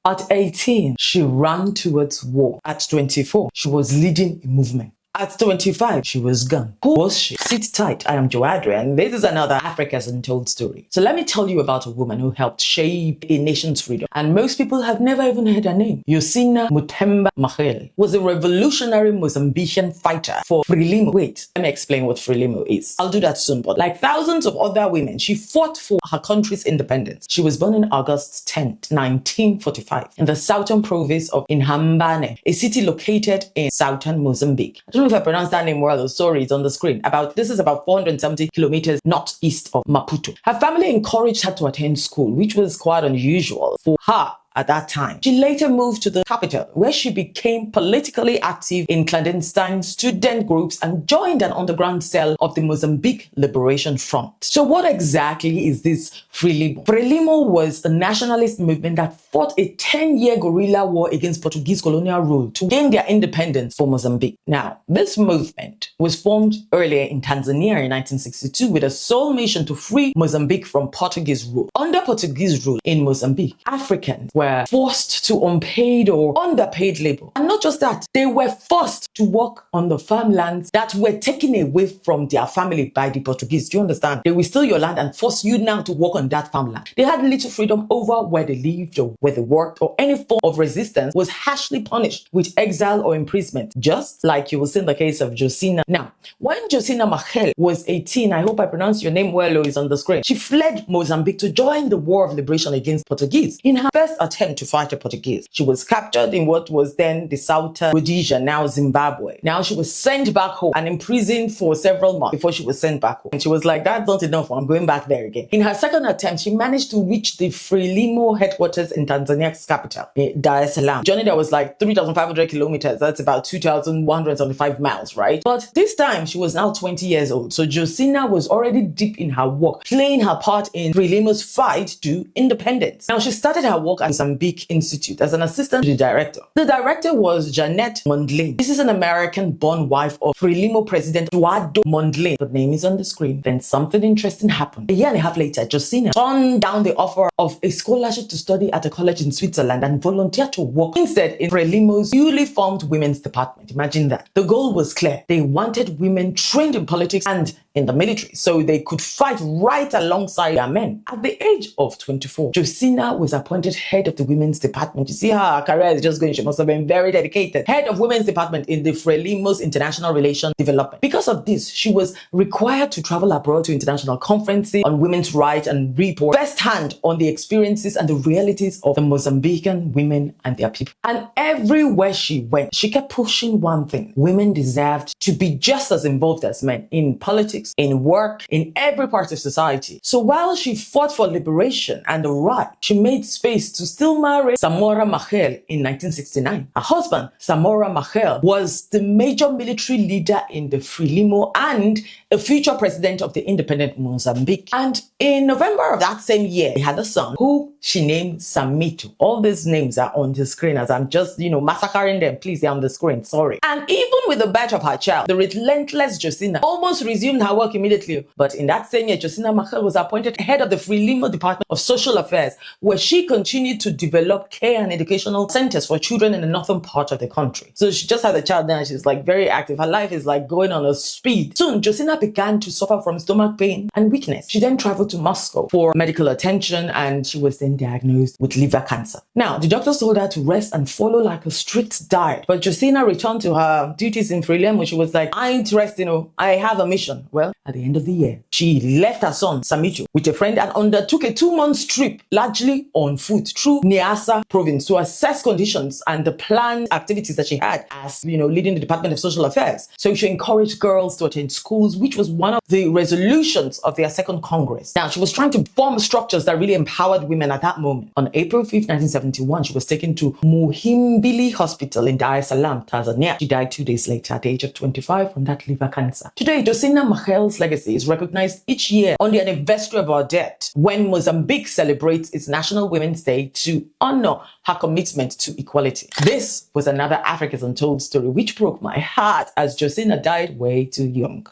At 18, she ran towards war. At 24, she was leading a movement. At 25, she was gone. Who was she? Sit tight, I am Joana, and this is another Africa's Untold story. So let me tell you about a woman who helped shape a nation's freedom, and most people have never even heard her name. Josina Muthemba Machel was a revolutionary Mozambican fighter for Frelimo. Wait, let me explain what Frelimo is. I'll do that soon, but like thousands of other women, she fought for her country's independence. She was born on August 10th, 1945, in the southern province of Inhambane, a city located in southern Mozambique. I don't know if I pronounced that name well. Sorry, it's on the screen. This is about 470 kilometers northeast of Maputo. Her family encouraged her to attend school, which was quite unusual for her at that time. She later moved to the capital, where she became politically active in clandestine student groups and joined an underground cell of the Mozambique Liberation Front. So what exactly is this Frelimo? Frelimo was a nationalist movement that fought a 10-year guerrilla war against Portuguese colonial rule to gain their independence for Mozambique. Now, this movement was formed earlier in Tanzania in 1962 with a sole mission to free Mozambique from Portuguese rule. Under Portuguese rule in Mozambique, Africans were forced to unpaid or underpaid labor. And not just that, they were forced to work on the farmlands that were taken away from their family by the Portuguese. Do you understand? They will steal your land and force you now to work on that farmland. They had little freedom over where they lived or where they worked, or any form of resistance was harshly punished with exile or imprisonment, just like you will see in the case of Josina. Now, when Josina Machel was 18, I hope I pronounced your name well, it's on the screen, she fled Mozambique to join the War of Liberation against Portuguese. In her first attempt to fight the Portuguese, she was captured in what was then the Southern Rhodesia, now Zimbabwe. Now she was sent back home and imprisoned for several months before she was sent back home. And she was like, that's not enough, I'm going back there again. In her second attempt, she managed to reach the Frelimo headquarters in Tanzania's capital, Dar es Salaam. Journey that was like 3,500 kilometers, that's about 2,175 miles, right? But this time, she was now 20 years old. So Josina was already deep in her work, playing her part in Frelimo's fight to independence. Now, she started her work at Mozambique Institute as an assistant to the director. The director was Janet Mondlane. This is an American-born wife of Frelimo President Eduardo Mondlane. The name is on the screen. Then something interesting happened. A year and a half later, Josina turned down the offer of a scholarship to study at a college in Switzerland and volunteered to work instead in Frelimo's newly formed women's department. Imagine that. The goal was clear. They wanted women trained in politics and in the military so they could fight right alongside their men. At the age of 24, Josina was appointed head of the women's department. You see how her career is just going. She must have been very dedicated. Head of women's department in the Frelimo's international relations development. Because of this, she was required to travel abroad to international conferences on women's rights and report firsthand on the experiences and the realities of the Mozambican women and their people. And everywhere she went, she kept pushing one thing. Women deserved to be just as involved as men in politics, in work, in every part of society. So while she fought for liberation and the right, she made space to still marry Samora Machel in 1969. Her husband, Samora Machel, was the major military leader in the Frelimo and a future president of the independent Mozambique. And in November of that same year, they had a son who she named Samito. All these names are on the screen as I'm just, massacring them. Please, they're on the screen. Sorry. And even with the birth of her child, the relentless Josina almost resumed her work immediately. But in that same year, Josina Machel was appointed head of the Frelimo Department of Social Affairs, where she continued to develop care and educational centers for children in the northern part of the country. So she just had a child now. She's like very active. Her life is like going on a speed. Soon, Josina began to suffer from stomach pain and weakness. She then traveled to Moscow for medical attention and she was then diagnosed with liver cancer. Now, the doctors told her to rest and follow like a strict diet. But Josina returned to her duties in Frelimo. She was like, I ain't resting, I have a mission. Well, at the end of the year, she left her son, Samito, with a friend and undertook a 2-month trip, largely on foot, through Niassa province to assess conditions and the planned activities that she had as, leading the Department of Social Affairs. So she encouraged girls to attend schools, which was one of the resolutions of their second Congress. Now, she was trying to form structures that really empowered women at that moment. On April 5th, 1971, she was taken to Muhimbili Hospital in Dar es Salaam, Tanzania. She died 2 days later at the age of 25 from that liver cancer. Today, Josina Machel's legacy is recognized each year on the anniversary of her death, when Mozambique celebrates its National Women's Day to honor her commitment to equality. This was another Africa's Untold story which broke my heart as Josina died way too young.